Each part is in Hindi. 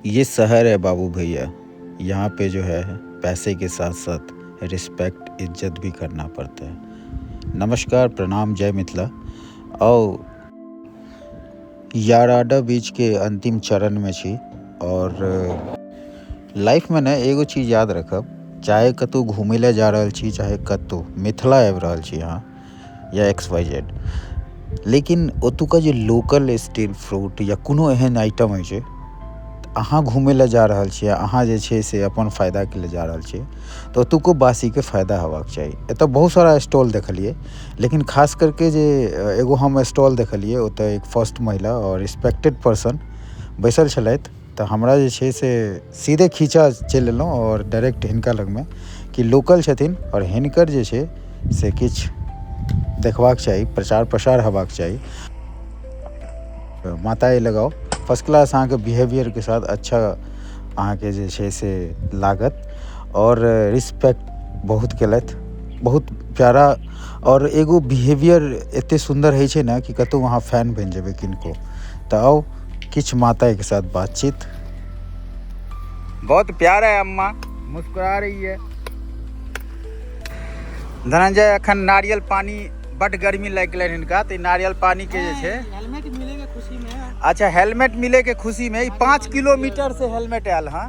ये शहर है बाबू भैया, यहाँ पे जो है पैसे के साथ साथ रिस्पेक्ट इज्जत भी करना पड़ता है। नमस्कार, प्रणाम, जय मिथिला। और याराडा बीच के अंतिम चरण में छी और लाइफ में ना एगो चीज़ याद रखब, चाहे कतौ घूमे ले जा रहल छी, चाहे कतौ मिथिला आबि रहल छी अहाँ या XYZ, लेकिन ओतुका जे लोकल स्ट्रीट फूड या कोनो एहन आइटम होइ छै, अहाँ घूमे ले जा रहल छियै, अहाँ जे छै से अपन फायदाके लिए जा रहल छियै, तऽ ओतुको वासीके फ़ायदा हेबाक चाही। एतऽ बहुत सारा स्टॉल देखलिए, लेकिन खास करके जे एगो हम स्टॉल देखलिए, ओतऽ एक फर्स्ट महिला और रिस्पेक्टेड पर्सन बैसल छलथि, तऽ हमरा जे छै से सीधे खींचा चलि एलहुँ और डायरेक्ट हिनका लगमे कि लोकल छथिन और हिनकर जे छै से किछु देखबाक चाही, प्रचार प्रसार हेबाक चाही। माताएँ लगाओ, फर्स्ट क्लास अहाँ के बिहेवियर के साथ अच्छा अहाँ के जे छै से लागत और रिस्पेक्ट बहुत केलथि, बहुत प्यारा। और एगो बिहेवियर एते सुंदर है छै ना कि कतौ वहाँ फैन बन जेबे किनको। तो आओ किछ माता के साथ बातचीत। बहुत प्यारा है, अम्मा मुस्कुरा रही है। धनंजय अखन नारियल पानी, बड़ गर्मी लग गए इनका, तो नारियल पानी के जे छै हेलमेट मिले के खुशी में। अच्छा, हेलमेट मिले के खुशी में 5 किलोमीटर से हेलमेट आयल। हाँ,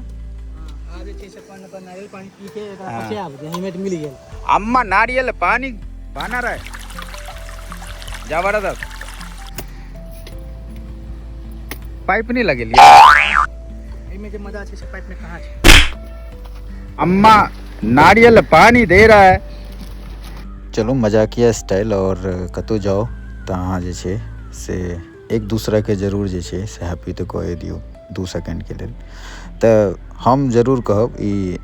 आज जे से नारियल पानी पी के पछे आब हेलमेट मिल गेल। अम्मा नारियल पानी बना रहे जबरदस्त। पाइप नहीं लगेलिए एमे जे मजा छै से पाइप में कहाँ छै। अम्मा नारियल पानी दे रहा है। चलो मजाकिया स्टाइल। और कतौ जाओ तो अहाँ जे छै से एक दूसरा के जरूर जे छै से हैप्पी तो कह दियो 2 सेकंड के लिए। तो हम जरूर कहब ई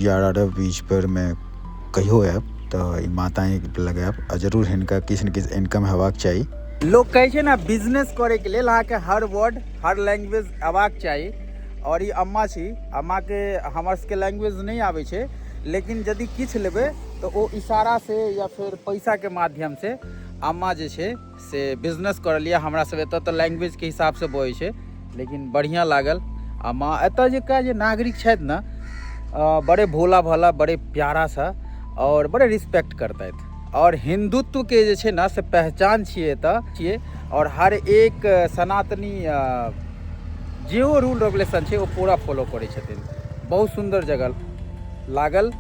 याराडा बीच पर मैं कहियो आयब तो ई माताएँ लगायब आ जरूर हिनका किछु ने किछु इनकम हेबाक चाही। लोग कहै छै ना, बिजनेस करे के लेल अहाँके हर वर्ड हर लैंग्वेज अयबाक चाही। और ई अम्मा छी, अम्मा के हमर सबके लैंग्वेज नहीं आबै छै, लेकिन यदि किछु लेबै तो ओ इशारा से या फिर पैसा के माध्यम से अम्मा जे छै से बिजनेस कर लिया। हमरा सब एतऽ तो लैंग्वेज के हिसाब से बोलै छै, लेकिन बढ़िया लागल। अम्मा एतऽ जे का जे नागरिक छथि ना, बड़े भोला भाला, बड़े प्यारा सा और बड़े रिस्पेक्ट करतथि। और हिंदुत्व के जे छै ना से पहचान छियै एतऽ छियै। और हर एक सनातनी जे रूल रेगुलेशन छै वो पूरा फॉलो करै छथिन। बहुत सुंदर जगह लागल।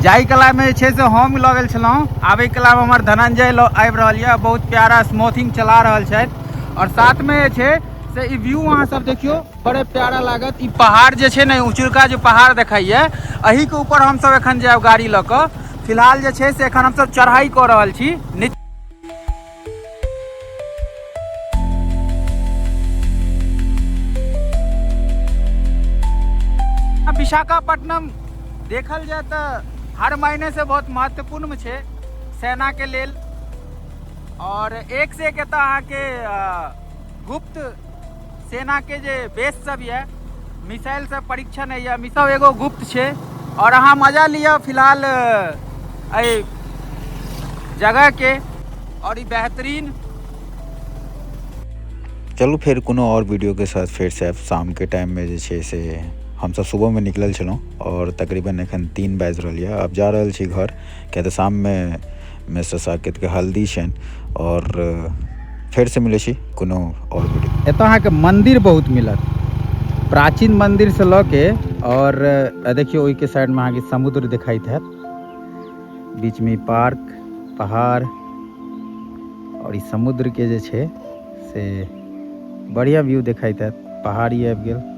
जाई कला में जे से हम लऽ गेल छलहुँ, आबै कला में हमर धनंजय आबि रहल यऽ, बहुत प्यारा स्मूथिंग चला रहल छथि। और साथ में जे छै से ई व्यू अहाँ सब देखियो, बड़े प्यारा लागत। ई पहाड़ जे छै ने, ऊँचुका जो पहाड़ देखाइए, एही के ऊपर हम सब एखन जायब गाड़ी लऽ कऽ। फिलहाल जे छै से एखन हम सब चढ़ाई कऽ रहल छी। विशाखापट्टनम देखल जाए तो हर महीने से बहुत महत्वपूर्ण है सेना के लेल। और एक से एक अहाँ के गुप्त सेना के जे बेस सब है, मिसाइल सब परीक्षण है, या सब एगो गुप्त है। और अहाँ मजा लिया फिलहाल ए जगह के और बेहतरीन। चलू फिर कोनो और वीडियो के साथ फिर से शाम के टाइम में जे छै से हम सब सुबह में निकलल छलहुँ और तकरीबन एखन 3 बाजि रहल यऽ। अब जा रहल छी घर, किया तऽ शाम में मिस्टर साकेत के हल्दी छनि। और फिर से मिलै छी कोनो और वीडियो। एतऽ अहाँके मंदिर बहुत मिलत, प्राचीन मंदिर से लऽ के। और देखियो ओहि के साइड में अहाँके समुद्र दिखाइत हैत, बीच में पार्क, पहाड़ और ई समुद्र के जे छै से बढ़िया व्यू दिखाइत हैत। पहाड़ी आबि गेल।